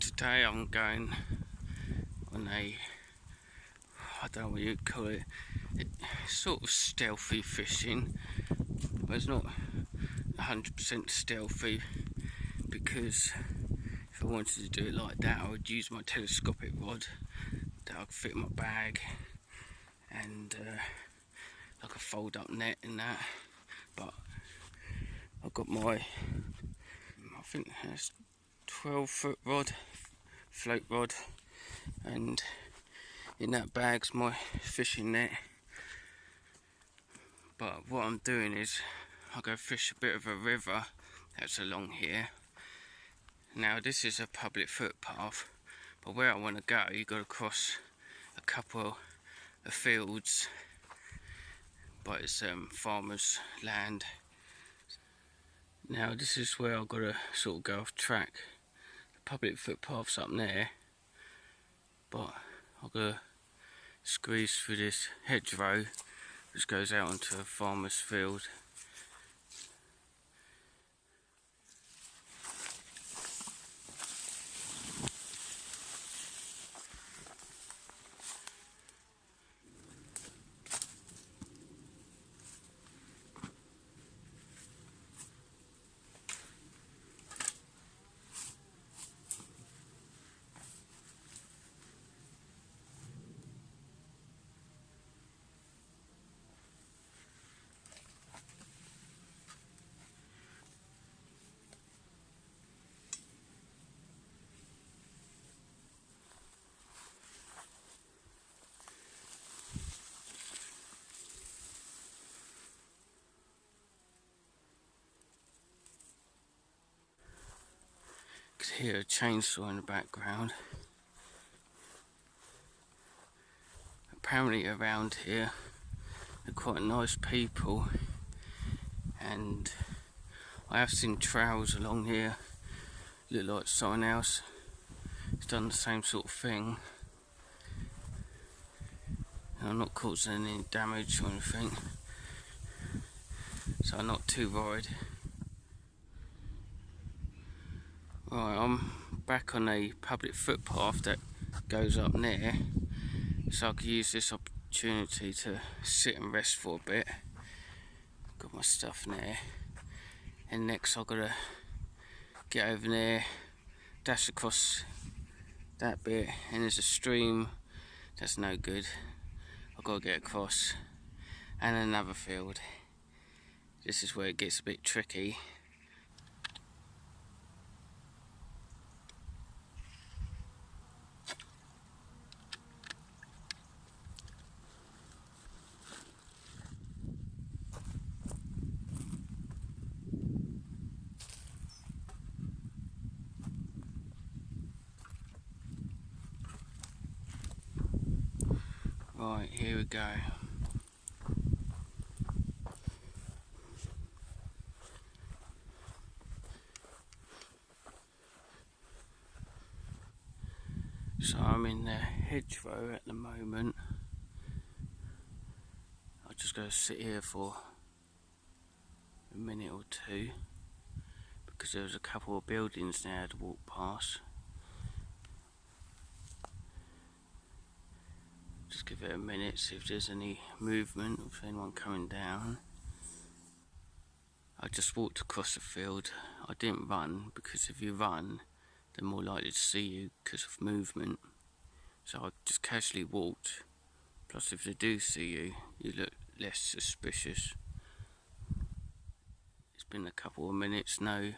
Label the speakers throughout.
Speaker 1: Today I'm going on a, I don't know what you'd call it, sort of stealthy fishing, but it's not 100% stealthy, because if I wanted to do it like that I would use my telescopic rod that I could fit in my bag, and like a fold up net and that. But I've got my, I think that's 12-foot rod, float rod, and in that bag's my fishing net. But what I'm doing is I'll go fish a bit of a river that's along here. Now this is a public footpath, but where I want to go you've got to cross a couple of fields, but it's farmers' land. Now this is where I've got to sort of go off track. The public footpath's up there, but I've got to squeeze through this hedgerow which goes out onto a farmer's field. You can hear a chainsaw in the background. Apparently around here they're quite nice people, and I have seen trails along here look like someone else has done the same sort of thing, and I'm not causing any damage or anything, so I'm not too worried. Right, I'm back on a public footpath that goes up there, so I could use this opportunity to sit and rest for a bit. Got my stuff in there, and next I've got to get over there, dash across that bit, and there's a stream that's no good. I've got to get across, and another field. This is where it gets a bit tricky. Right, here we go. So I'm in the hedgerow at the moment. I'll just go sit here for a minute or two, because there was a couple of buildings there I had to walk past. Just give it a minute, see if there's any movement, if anyone coming down. I just walked across the field. I didn't run, because if you run they're more likely to see you because of movement. So I just casually walked. Plus if they do see you, you look less suspicious. It's been a couple of minutes, no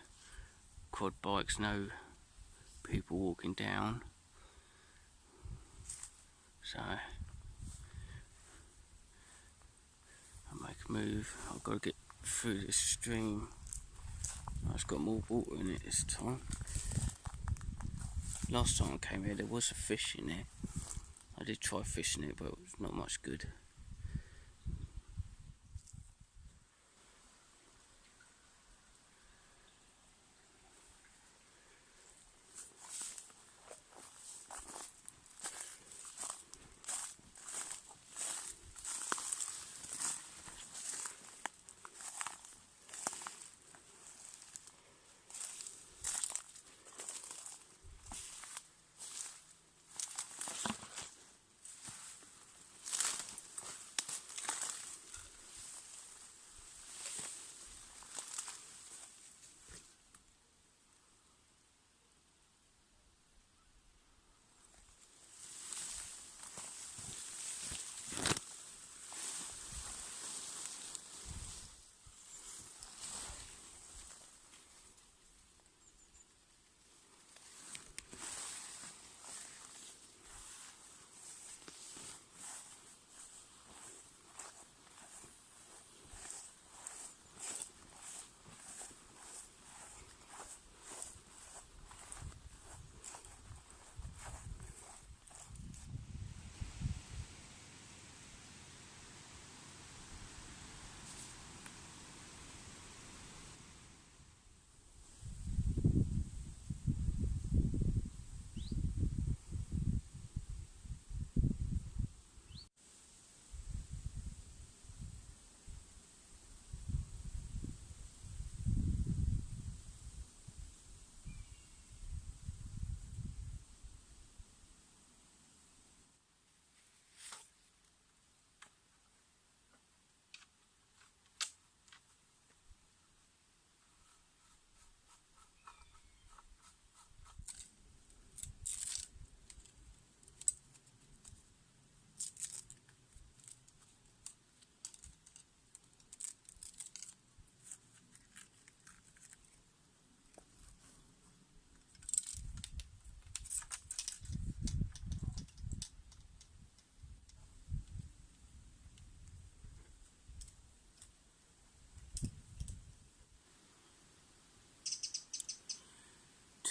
Speaker 1: quad bikes, no people walking down. So I make a move. I've got to get through this stream. It's got more water in it this time. Last time I came here there was a fish in there. I did try fishing it, but it was not much good.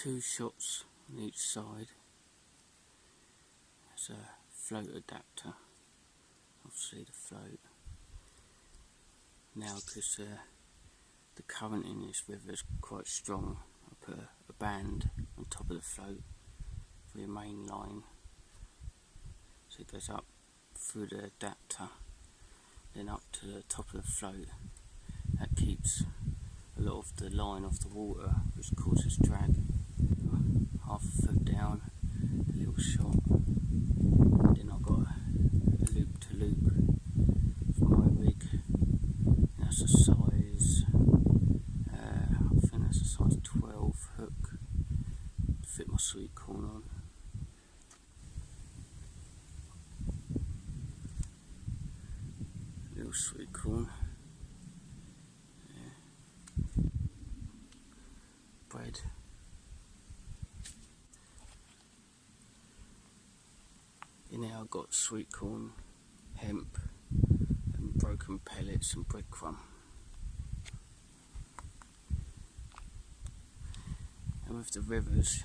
Speaker 1: 2 shots on each side. There's a float adapter, obviously the float. Now, because the current in this river is quite strong, I put a band on top of the float for your main line, so it goes up through the adapter, then up to the top of the float. That keeps a lot of the line off the water, which causes drag. Half a foot down, a little shot, then I've got a loop to loop for my rig. That's a size, I think that's a size 12 hook to fit my sweetcorn on. Little sweetcorn. Yeah. Bread. In there I've got sweetcorn, hemp, and broken pellets and breadcrumb. And with the rivers,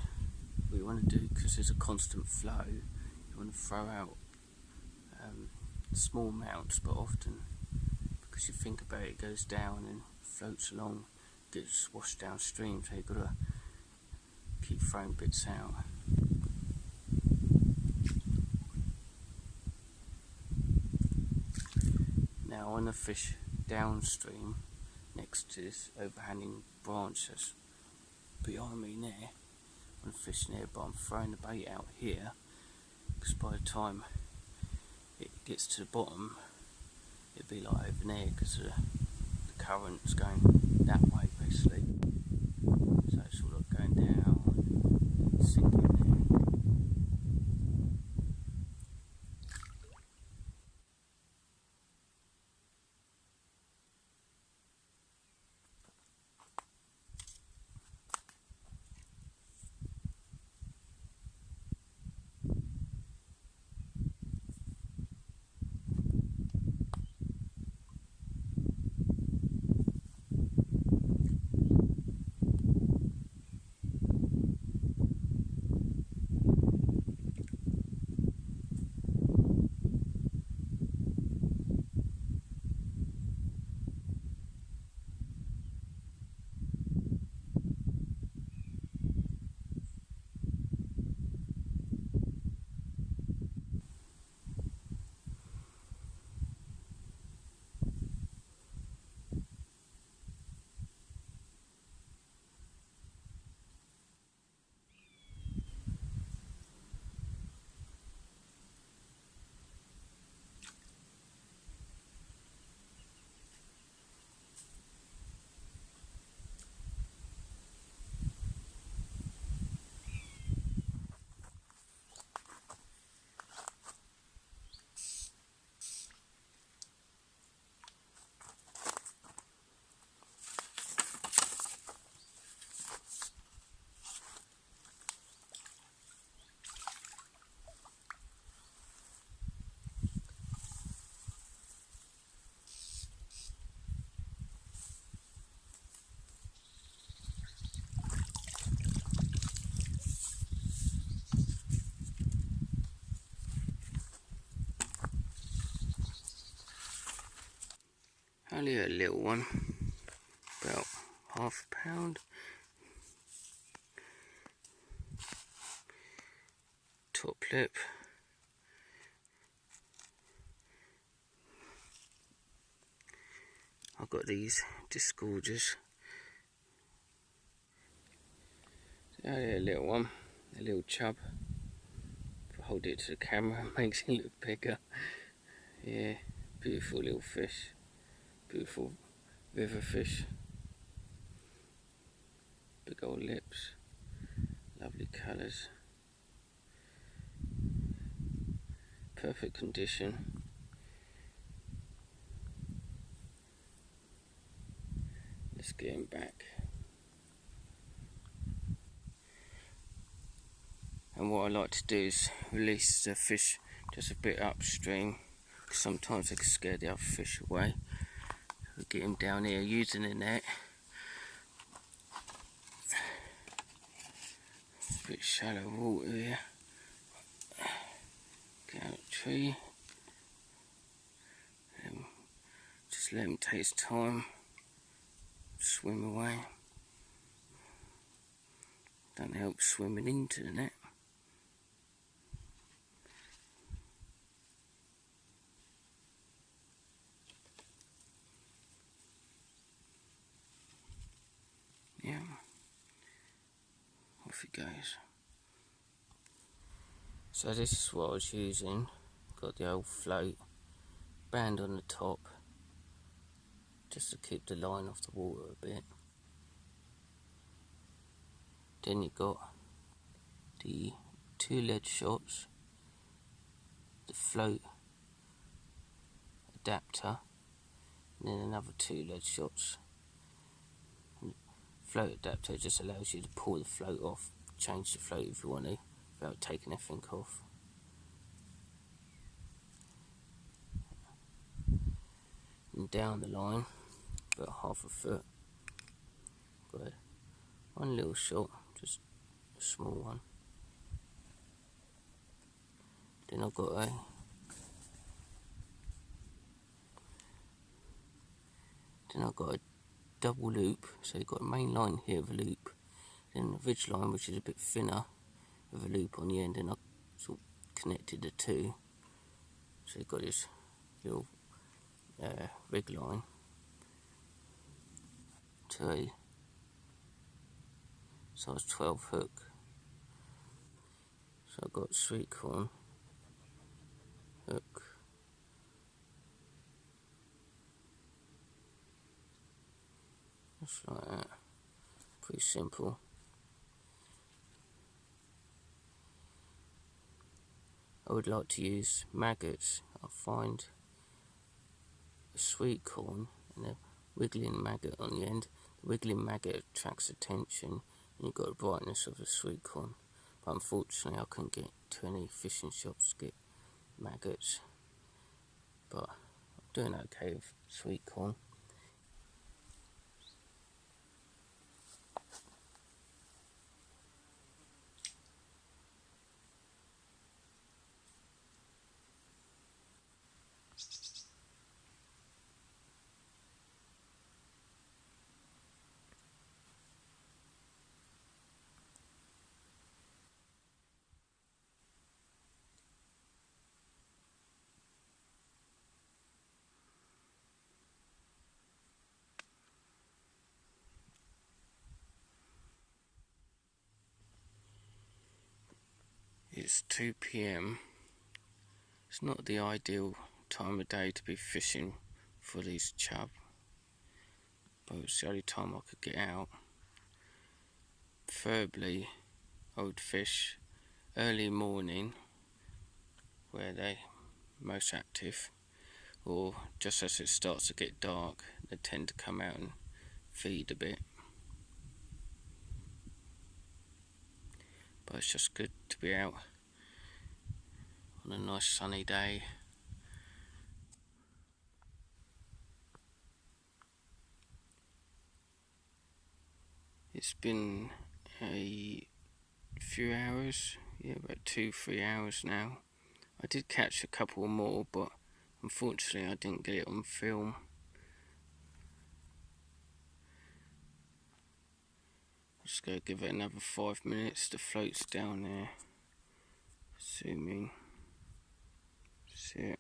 Speaker 1: what you want to do, because there's a constant flow, you want to throw out small amounts, but often, because you think about it, it goes down and floats along, gets washed downstream, so you've got to keep throwing bits out. Now on the fish downstream, next to this overhanging branch that's behind me there, I'm fishing there, but I'm throwing the bait out here, because by the time it gets to the bottom, it'll be like over there, because the current's going that way basically, so it's sort of going down, sinking there. Only a little one, about half a pound. Top lip. I've got these disgorgers. Only a little one, a little chub. If I hold it to the camera, it makes it look bigger. Yeah, beautiful little fish. Beautiful river fish. Big old lips. Lovely colours. Perfect condition. Let's get him back. And what I like to do is release the fish just a bit upstream, because sometimes they can scare the other fish away. We'll get him down here using the net. bit shallow water here. Get out of the tree. Just let him take his time. Swim away. Don't help swimming into the net. Yeah. Off he goes. So this is what I was using. Got the old float, band on the top, just to keep the line off the water a bit. Then you got the 2 lead shots, the float adapter, and then another 2 lead shots. And the float adapter just allows you to pull the float off, change the float if you want to, without taking everything off. And down the line, about half a foot, got one little shot, just a small one. Then I've got a double loop, so you've got a main line here with a loop, then a ridge line which is a bit thinner with a loop on the end, and I've sort of connected the two. So you've got this little rig line to a size 12 hook. So I've got sweetcorn hook, just like that, pretty simple. I would like to use maggots. I find a sweetcorn and a wiggling maggot on the end. The wiggling maggot attracts attention, and you've got the brightness of the sweetcorn. But unfortunately I couldn't get to any fishing shops to get maggots. But I'm doing okay with sweetcorn. It's 2 PM. It's not the ideal time of day to be fishing for these chub, but it's the only time I could get out. Preferably I would fish early morning where they're most active, or just as it starts to get dark they tend to come out and feed a bit. But it's just good to be out on a nice sunny day. It's been a few hours, yeah, about 2-3 hours now. I did catch a couple more, but unfortunately I didn't get it on film. Just go give it another 5 minutes. The float's down there. Zoom in. See it.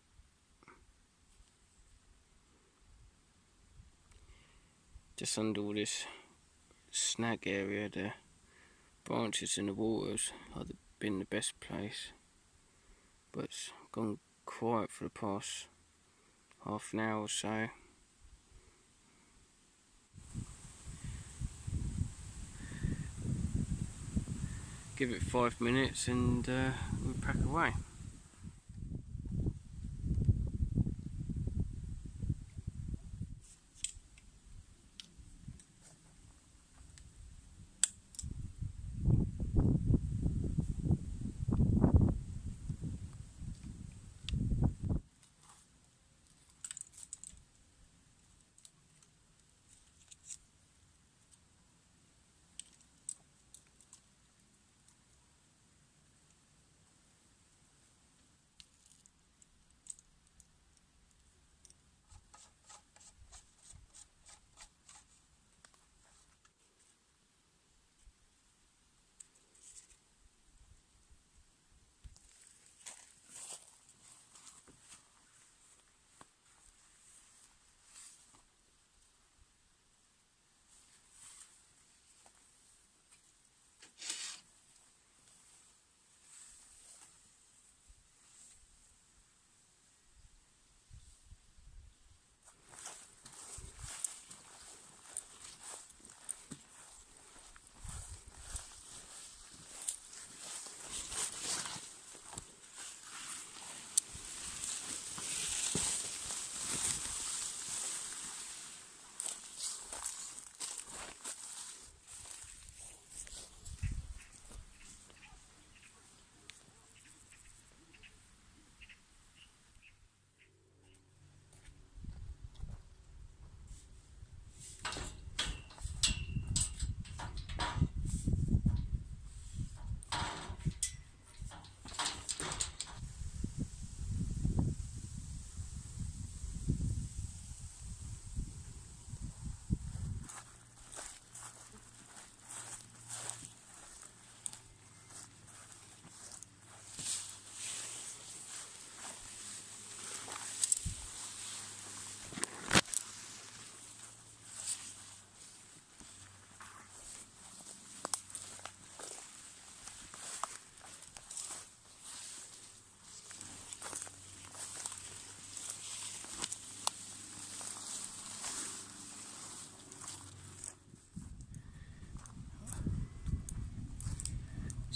Speaker 1: Just under all this snag area, the branches in the waters have been the best place. But it's gone quiet for the past half an hour or so. Give it 5 minutes and we'll pack away.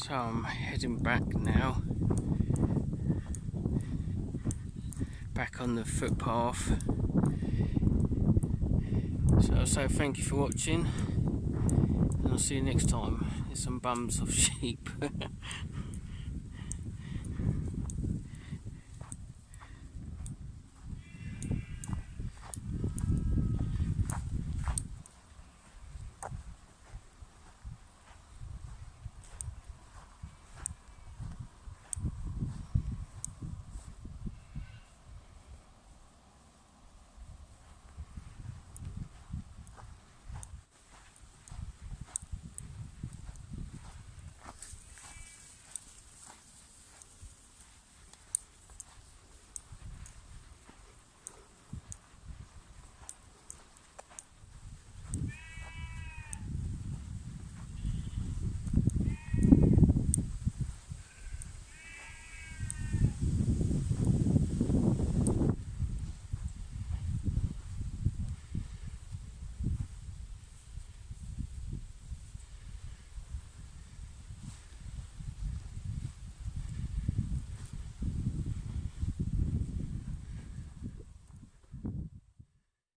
Speaker 1: So I'm heading back now, back on the footpath. So I'll say thank you for watching, and I'll see you next time. There's some bums of sheep.